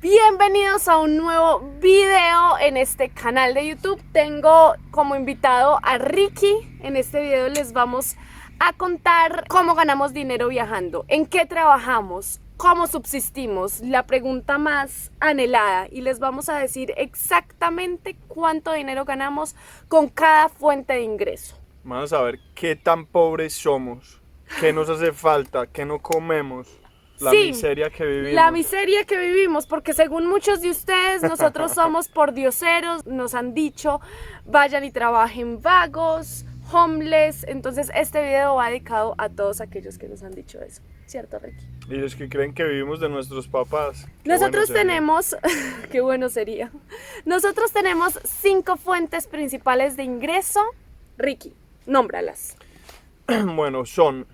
Bienvenidos a un nuevo video en este canal de YouTube. Tengo como invitado a Ricky. En este video les vamos a contar cómo ganamos dinero viajando, en qué trabajamos, cómo subsistimos, la pregunta más anhelada, y les vamos a decir exactamente cuánto dinero ganamos con cada fuente de ingreso. Vamos a ver qué tan pobres somos, qué nos hace falta, qué no comemos. Miseria que vivimos. La miseria que vivimos, porque según muchos de ustedes, nosotros somos pordioseros, nos han dicho, vayan y trabajen vagos, homeless. Entonces este video va dedicado a todos aquellos que nos han dicho eso, ¿cierto, Ricky? Y los que creen que vivimos de nuestros papás. Nosotros tenemos, qué bueno sería, nosotros tenemos 5 fuentes principales de ingreso. Ricky, nómbralas. Bueno, son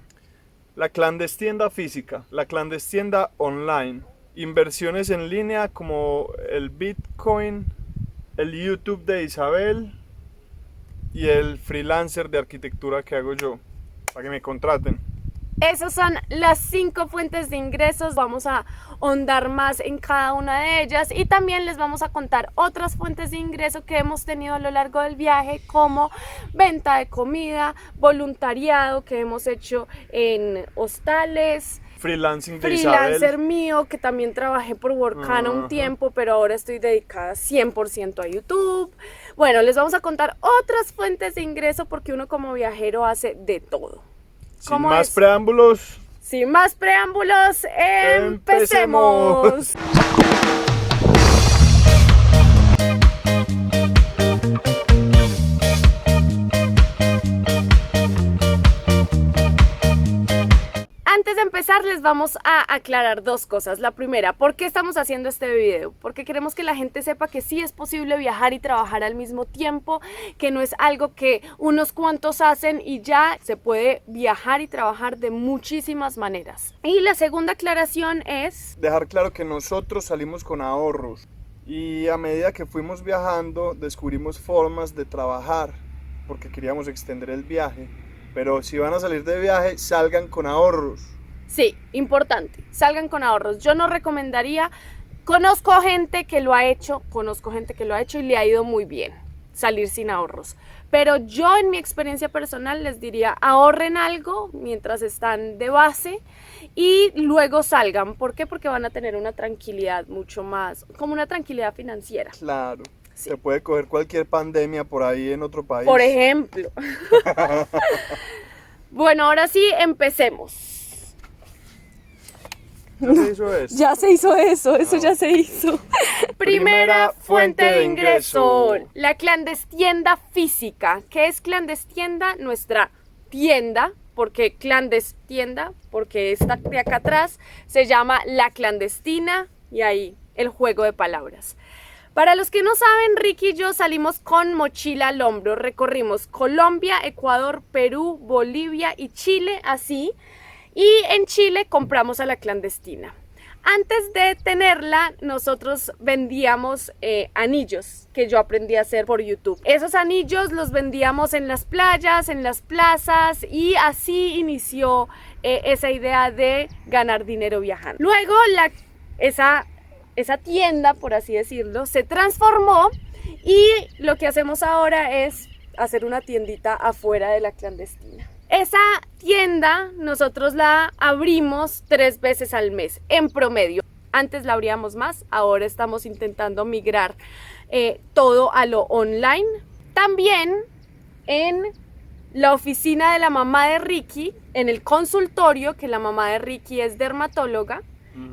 la clandestina física, la clandestina online, inversiones en línea como el Bitcoin, el YouTube de Isabel y el freelancer de arquitectura que hago yo, para que me contraten. Esas son las 5 fuentes de ingresos. Vamos a ahondar más en cada una de ellas y también les vamos a contar otras fuentes de ingreso que hemos tenido a lo largo del viaje, como venta de comida, voluntariado que hemos hecho en hostales, Freelancing de freelancer Isabel. Mío, que también trabajé por Workana un tiempo, pero ahora estoy dedicada 100% a YouTube. Bueno, les vamos a contar otras fuentes de ingreso porque uno como viajero hace de todo. Sin más preámbulos. Sin más preámbulos, empecemos. Antes de empezar les vamos a aclarar 2 cosas. La primera, ¿por qué estamos haciendo este video? Porque queremos que la gente sepa que sí es posible viajar y trabajar al mismo tiempo, que no es algo que unos cuantos hacen y ya. Se puede viajar y trabajar de muchísimas maneras. Y la segunda aclaración es dejar claro que nosotros salimos con ahorros y a medida que fuimos viajando descubrimos formas de trabajar porque queríamos extender el viaje. Pero si van a salir de viaje, salgan con ahorros. Sí, importante, salgan con ahorros. Yo no recomendaría, conozco gente que lo ha hecho y le ha ido muy bien salir sin ahorros. Pero yo en mi experiencia personal les diría, ahorren algo mientras están de base y luego salgan. ¿Por qué? Porque van a tener una tranquilidad mucho más, como una tranquilidad financiera. Claro. Sí. Se puede coger cualquier pandemia por ahí en otro país. Por ejemplo. Bueno, ahora sí, empecemos. ¿Ya se hizo eso? Ya se hizo eso ya se hizo. Primera fuente de ingreso, la clandestina física. ¿Qué es clandestina? Nuestra tienda. Porque clandestina, porque esta de acá atrás se llama la clandestina y ahí el juego de palabras. Para los que no saben, Ricky y yo salimos con mochila al hombro, recorrimos Colombia, Ecuador, Perú, Bolivia y Chile, así, y en Chile compramos a la clandestina. Antes de tenerla, nosotros vendíamos anillos, que yo aprendí a hacer por YouTube. Esos anillos los vendíamos en las playas, en las plazas, y así inició esa idea de ganar dinero viajando. Luego, esa tienda, por así decirlo, se transformó y lo que hacemos ahora es hacer una tiendita afuera de la clandestina. Esa tienda nosotros la abrimos 3 veces al mes en promedio. Antes la abríamos más, ahora estamos intentando migrar todo a lo online. También en la oficina de la mamá de Ricky, en el consultorio, que la mamá de Ricky es dermatóloga,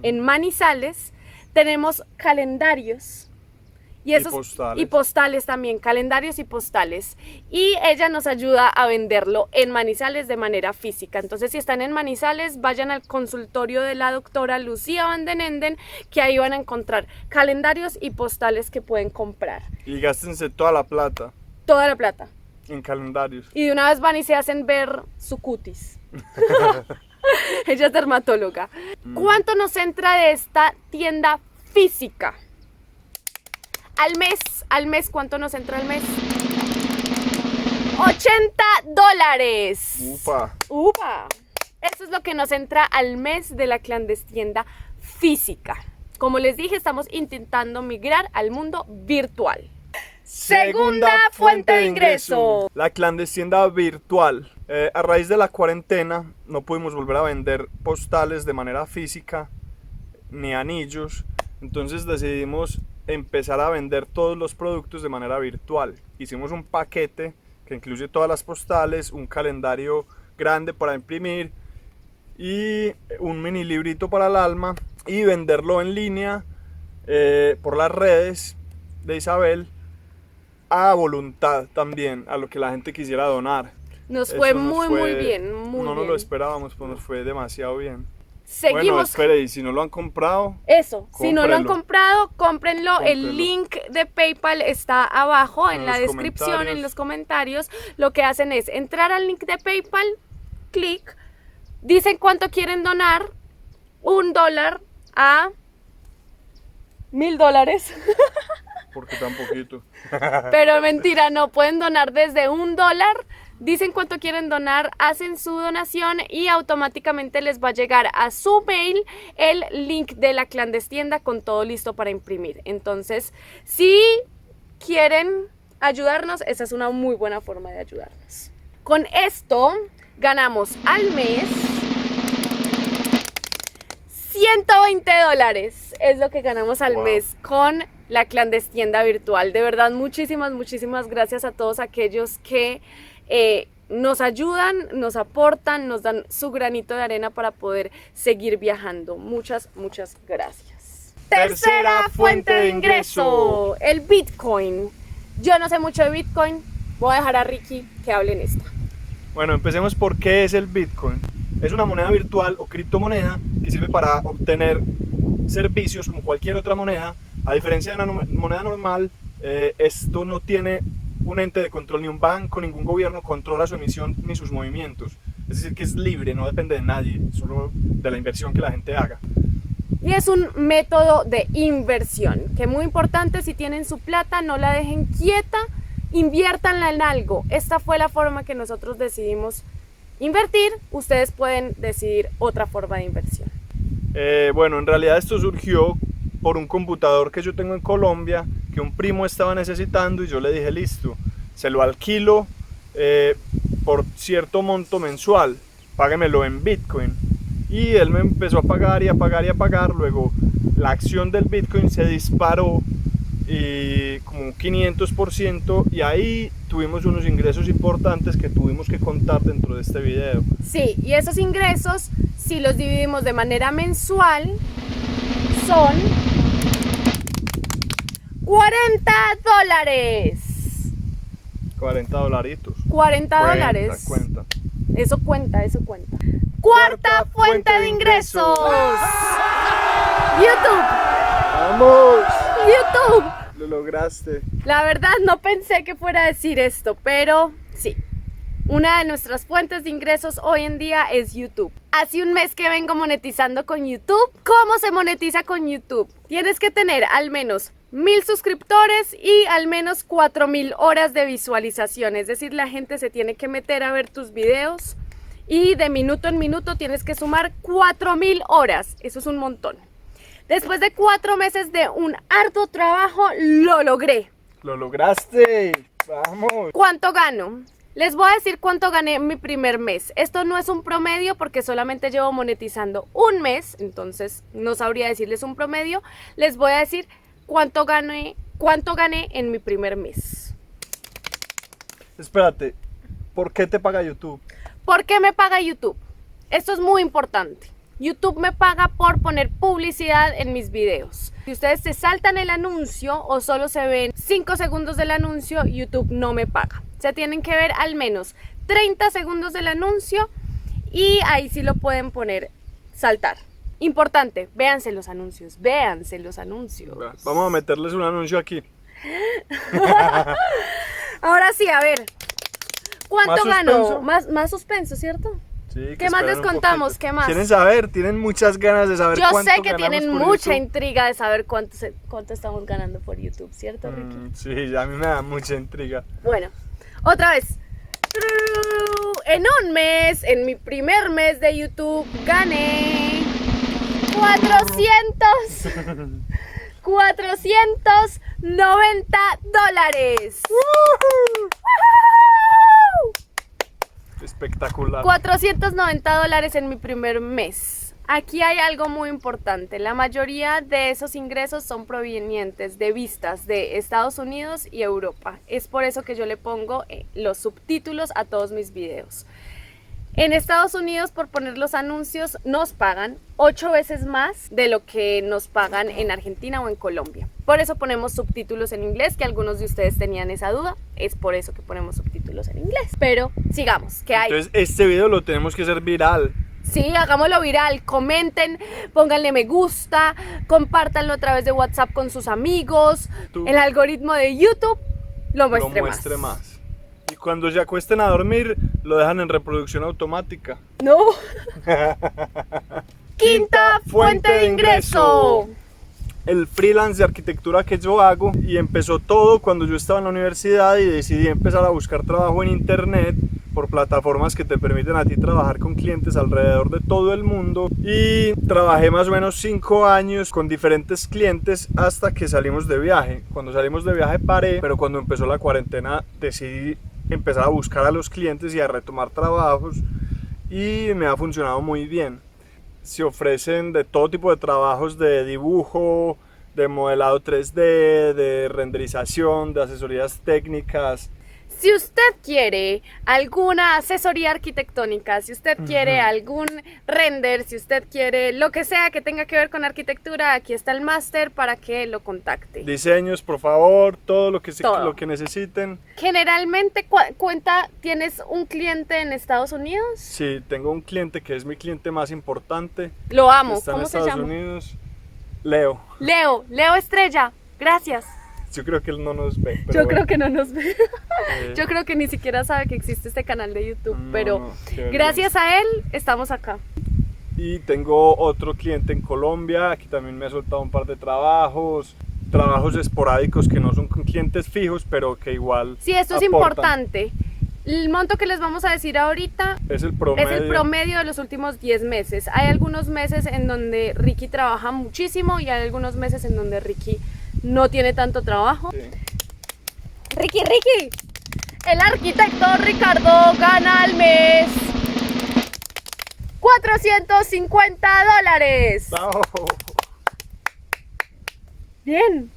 en Manizales, tenemos calendarios y postales también, calendarios y postales, y ella nos ayuda a venderlo en Manizales de manera física. Entonces, si están en Manizales, vayan al consultorio de la doctora Lucía Van den Enden, que ahí van a encontrar calendarios y postales que pueden comprar. Y gástense toda la plata En calendarios. Y de una vez van y se hacen ver su cutis. Ella es dermatóloga. ¿Cuánto nos entra de esta tienda física? Al mes, ¿cuánto nos entra al mes? $80. Upa. Eso es lo que nos entra al mes de la clandestina física. Como les dije, estamos intentando migrar al mundo virtual. Segunda fuente de ingreso. La clandestinidad virtual. A raíz de la cuarentena no pudimos volver a vender postales de manera física ni anillos. Entonces decidimos empezar a vender todos los productos de manera virtual. Hicimos un paquete que incluye todas las postales, un calendario grande para imprimir y un mini librito para el alma, y venderlo en línea por las redes de Isabel a voluntad también, a lo que la gente quisiera donar. Nos fue muy bien, muy no bien. nos lo esperábamos, pero nos fue demasiado bien. Seguimos. Bueno, espere, y si no lo han comprado, eso, si no lo han cómprenlo. comprado, cómprenlo. El Cómprenlo. link de PayPal está abajo en En la los descripción, comentarios. en los comentarios. Lo que hacen es entrar al link de PayPal, clic, dicen cuánto quieren donar, $1 a $1,000. porque tan poquito. Pero mentira, no, pueden donar desde $1. Dicen cuánto quieren donar, hacen su donación y automáticamente les va a llegar a su mail el link de la clandestinda con todo listo para imprimir. Entonces, si quieren ayudarnos, esa es una muy buena forma de ayudarnos. Con esto ganamos al mes $120. Es lo que ganamos al Wow. mes con la clandestinda virtual. De verdad, muchísimas gracias a todos aquellos que nos ayudan, nos aportan, nos dan su granito de arena para poder seguir viajando. Muchas gracias. Tercera fuente de ingreso, el Bitcoin. Yo no sé mucho de Bitcoin, voy a dejar a Ricky que hable en esta. Bueno, empecemos por qué es el Bitcoin. Es una moneda virtual o criptomoneda que sirve para obtener servicios como cualquier otra moneda. A diferencia de una moneda normal, esto no tiene un ente de control, ni un banco, ningún gobierno controla su emisión ni sus movimientos. Es decir, que es libre, no depende de nadie, solo de la inversión que la gente haga. Y es un método de inversión, que es muy importante. Si tienen su plata, no la dejen quieta, inviértanla en algo. Esta fue la forma que nosotros decidimos invertir. Ustedes pueden decidir otra forma de inversión. Bueno, en realidad esto surgió por un computador que yo tengo en Colombia, que un primo estaba necesitando, y yo le dije, listo, se lo alquilo por cierto monto mensual, páguemelo en Bitcoin. Y él me empezó a pagar y a pagar y a pagar. Luego la acción del Bitcoin se disparó y como un 500%, y ahí tuvimos unos ingresos importantes que tuvimos que contar dentro de este video. Sí, y esos ingresos, si los dividimos de manera mensual, son $40. 40 dolaritos. $40. Cuenta. Eso cuenta. Cuarta fuente de ingresos. YouTube. ¡Vamos! YouTube. Lo lograste. La verdad no pensé que fuera a decir esto, pero sí. Una de nuestras fuentes de ingresos hoy en día es YouTube. Hace un mes que vengo monetizando con YouTube. ¿Cómo se monetiza con YouTube? Tienes que tener al menos 1,000 suscriptores y al menos 4,000 horas de visualización. Es decir, la gente se tiene que meter a ver tus videos y de minuto en minuto tienes que sumar 4,000 horas. Eso es un montón. Después de 4 meses de un arduo trabajo, lo logré. Lo lograste. Vamos. ¿Cuánto gano? Les voy a decir cuánto gané en mi primer mes. Esto no es un promedio porque solamente llevo monetizando un mes, entonces no sabría decirles un promedio. Les voy a decir cuánto gané en mi primer mes. Espérate, ¿por qué te paga YouTube? ¿Por qué me paga YouTube? Esto es muy importante. YouTube me paga por poner publicidad en mis videos. Si ustedes se saltan el anuncio o solo se ven 5 segundos del anuncio, YouTube no me paga. Se tienen que ver al menos 30 segundos del anuncio y ahí sí lo pueden poner saltar. Importante, véanse los anuncios. Vamos a meterles un anuncio aquí. Ahora sí, a ver. ¿Cuánto ¿Más ganó? suspenso? Más suspenso, ¿cierto? Sí, que ¿Qué más les esperen un contamos? poquito. ¿Qué más? ¿Quieren saber? Tienen muchas ganas de saber Yo cuánto sé que ganamos tienen por mucha YouTube. intriga de saber cuánto estamos ganando por YouTube, ¿cierto, Ricky? Sí, a mí me da mucha intriga. Bueno, otra vez. En un mes, en mi primer mes de YouTube, gané $490. Espectacular. $490 en mi primer mes. Aquí hay algo muy importante. La mayoría de esos ingresos son provenientes de vistas de Estados Unidos y Europa. Es por eso que yo le pongo los subtítulos a todos mis videos. En Estados Unidos, por poner los anuncios, nos pagan 8 veces más de lo que nos pagan en Argentina o en Colombia. Por eso ponemos subtítulos en inglés, que algunos de ustedes tenían esa duda. Es por eso que ponemos subtítulos en inglés. Pero sigamos, ¿qué hay? Entonces este video lo tenemos que hacer viral. Sí, hagámoslo viral, comenten, pónganle me gusta, compártanlo a través de WhatsApp con sus amigos, el algoritmo de YouTube lo muestre más. Y cuando se acuesten a dormir, lo dejan en reproducción automática. No. Quinta fuente de ingreso. El freelance de arquitectura que yo hago, y empezó todo cuando yo estaba en la universidad y decidí empezar a buscar trabajo en internet por plataformas que te permiten a ti trabajar con clientes alrededor de todo el mundo, y trabajé más o menos 5 años con diferentes clientes hasta que salimos de viaje. Cuando salimos de viaje paré, pero cuando empezó la cuarentena decidí empezar a buscar a los clientes y a retomar trabajos, y me ha funcionado muy bien. Se ofrecen de todo tipo de trabajos, de dibujo, de modelado 3D, de renderización, de asesorías técnicas. Si usted quiere alguna asesoría arquitectónica, si usted quiere algún render, si usted quiere lo que sea que tenga que ver con arquitectura, aquí está el máster para que lo contacte. Diseños, por favor, todo lo que necesiten. Generalmente, ¿tienes un cliente en Estados Unidos? Sí, tengo un cliente que es mi cliente más importante. Lo amo. Está ¿Cómo en se Estados llama? Unidos. Leo Estrella. Gracias. Yo creo que él no nos ve. Yo creo que no nos ve. Yo creo que ni siquiera sabe que existe este canal de YouTube, pero gracias a él estamos acá. Y tengo otro cliente en Colombia, aquí también me ha soltado un par de trabajos esporádicos que no son con clientes fijos, pero que igual sí, esto es aportan. Importante. El monto que les vamos a decir ahorita es el promedio de los últimos 10 meses. Hay algunos meses en donde Ricky trabaja muchísimo y hay algunos meses en donde Ricky no tiene tanto trabajo. Sí. Ricky, el arquitecto Ricardo gana al mes $450. Oh. Bien.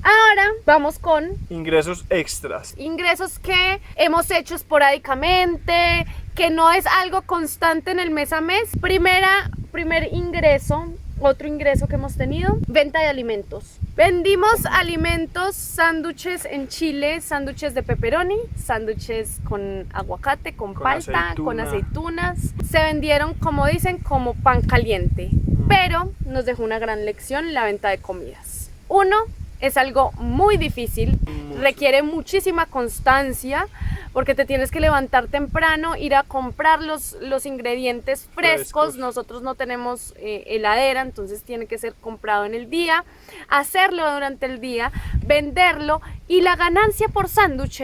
Ahora vamos con ingresos extras. Ingresos que hemos hecho esporádicamente, que no es algo constante en el mes a mes. Primer ingreso, otro ingreso que hemos tenido, venta de alimentos. Vendimos alimentos, sándwiches en Chile, sándwiches de pepperoni, sándwiches con aguacate, con palta, con aceitunas. Se vendieron, como dicen, como pan caliente, pero nos dejó una gran lección la venta de comidas. Uno, es algo muy difícil, requiere muchísima constancia, porque te tienes que levantar temprano, ir a comprar los ingredientes frescos. Nosotros no tenemos heladera, entonces tiene que ser comprado en el día, hacerlo durante el día, venderlo, y la ganancia por sándwich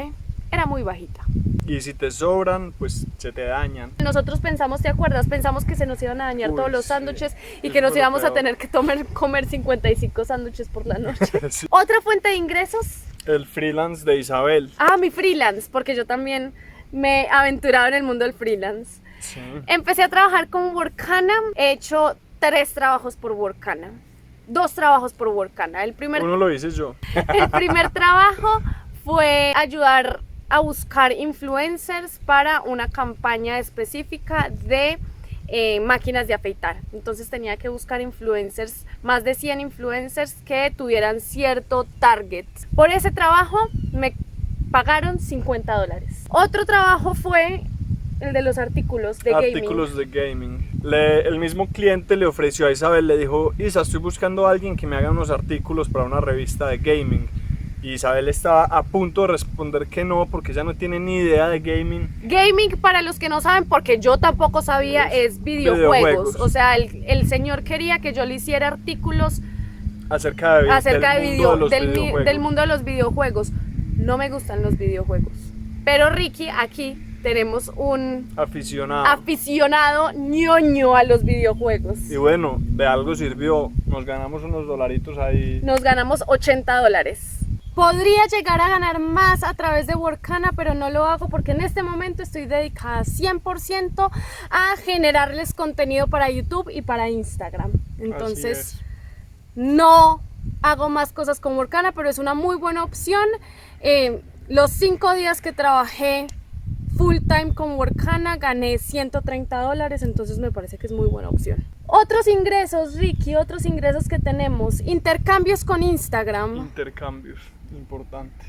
era muy bajita. Y si te sobran, pues se te dañan. Nosotros pensamos, ¿te acuerdas? Pensamos que se nos iban a dañar todos los sándwiches y que nos íbamos a tener que comer 55 sándwiches por la noche. Sí. ¿Otra fuente de ingresos? El freelance de Isabel. Mi freelance, porque yo también me he aventurado en el mundo del freelance. Sí. Empecé a trabajar con Workana, he hecho 3 trabajos por Workana, 2 trabajos por Workana. Uno lo hice yo. El primer trabajo fue ayudar a buscar influencers para una campaña específica de máquinas de afeitar. Entonces tenía que buscar influencers, más de 100 influencers que tuvieran cierto target. Por ese trabajo me pagaron $50. Otro trabajo fue el de los artículos de gaming. El mismo cliente le ofreció a Isabel, le dijo: Isa, estoy buscando a alguien que me haga unos artículos para una revista de gaming. Y Isabel estaba a punto de responder que no, porque ella no tiene ni idea de gaming. Gaming, para los que no saben, porque yo tampoco sabía, es videojuegos. O sea, el señor quería que yo le hiciera artículos acerca del mundo de los videojuegos. No me gustan los videojuegos. Pero Ricky aquí tenemos un aficionado ñoño a los videojuegos. y bueno, de algo sirvió, nos ganamos unos dolaritos ahí. Nos ganamos $80. Podría llegar a ganar más a través de Workana, pero no lo hago porque en este momento estoy dedicada 100% a generarles contenido para YouTube y para Instagram. Entonces, no hago más cosas con Workana, pero es una muy buena opción. Los 5 días que trabajé full time con Workana gané $130, entonces me parece que es muy buena opción. Otros ingresos, Ricky, otros ingresos que tenemos, intercambios con Instagram. Intercambios, importante.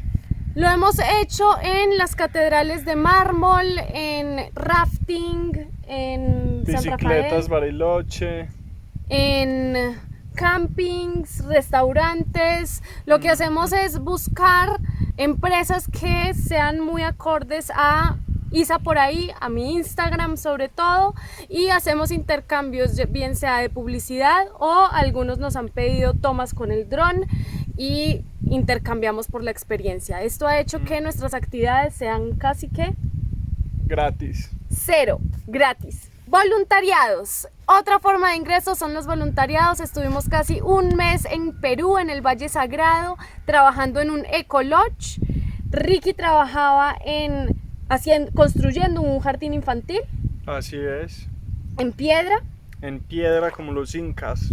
Lo hemos hecho en las catedrales de mármol, en rafting, en San Rafael, Bicicletas, Bariloche. en campings, restaurantes. Lo que hacemos es buscar empresas que sean muy acordes a Isa por ahí, a mi Instagram sobre todo, y hacemos intercambios, bien sea de publicidad o algunos nos han pedido tomas con el dron y intercambiamos por la experiencia. Esto ha hecho que nuestras actividades sean casi que Gratis. cero, gratis. Voluntariados. Otra forma de ingresos son los voluntariados. Estuvimos casi un mes en Perú, en el Valle Sagrado, trabajando en un eco-lodge. Ricky trabajaba construyendo un jardín infantil. Así es. En piedra. En piedra como los incas.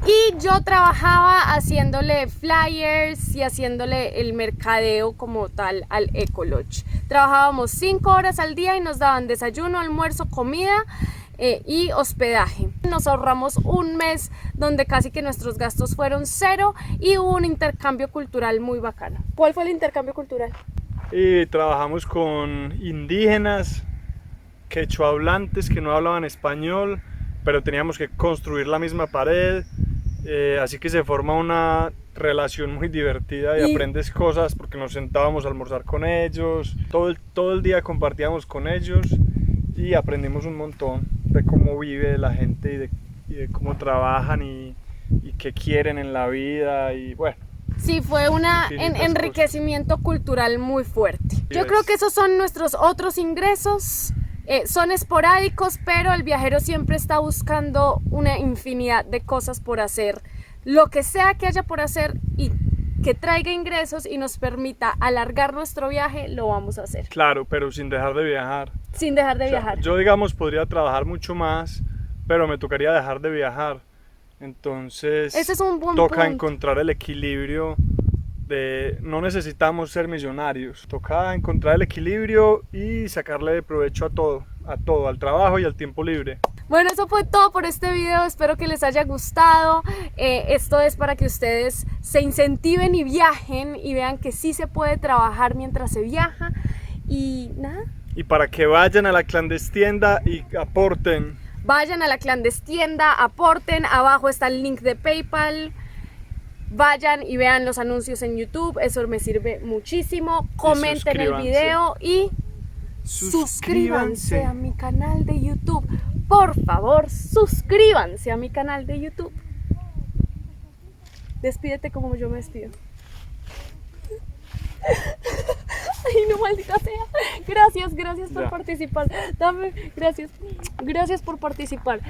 Y yo trabajaba haciéndole flyers y haciéndole el mercadeo como tal al eco-lodge. Trabajábamos 5 horas al día y nos daban desayuno, almuerzo, comida y hospedaje. Nos ahorramos un mes donde casi que nuestros gastos fueron cero y hubo un intercambio cultural muy bacano. ¿Cuál fue el intercambio cultural? Y trabajamos con indígenas, quechua hablantes que no hablaban español, pero teníamos que construir la misma pared. Así que se forma una relación muy divertida y aprendes cosas porque nos sentábamos a almorzar con ellos, todo el día compartíamos con ellos y aprendimos un montón de cómo vive la gente y de cómo trabajan y qué quieren en la vida y bueno. Sí, fue un enriquecimiento cultural muy fuerte. Yo creo que esos son nuestros otros ingresos. Son esporádicos, pero el viajero siempre está buscando una infinidad de cosas por hacer. Lo que sea que haya por hacer y que traiga ingresos y nos permita alargar nuestro viaje, lo vamos a hacer. Claro, pero sin dejar de viajar. Sin dejar de viajar. Yo, digamos, podría trabajar mucho más, pero me tocaría dejar de viajar. Entonces, ese es un buen toca punto. encontrar el equilibrio. No necesitamos ser millonarios, toca encontrar el equilibrio y sacarle provecho a todo, al trabajo y al tiempo libre. Bueno, eso fue todo por este video, espero que les haya gustado. Esto es para que ustedes se incentiven y viajen y vean que sí se puede trabajar mientras se viaja y nada. Y para que vayan a la clandestienda y aporten. Vayan a la clandestienda, aporten, abajo está el link de PayPal. Vayan y vean los anuncios en YouTube, eso me sirve muchísimo. Comenten el video y suscríbanse a mi canal de YouTube. Por favor, suscríbanse a mi canal de YouTube. Despídete como yo me despido. Ay, no, maldita sea. Gracias por participar. Gracias por participar.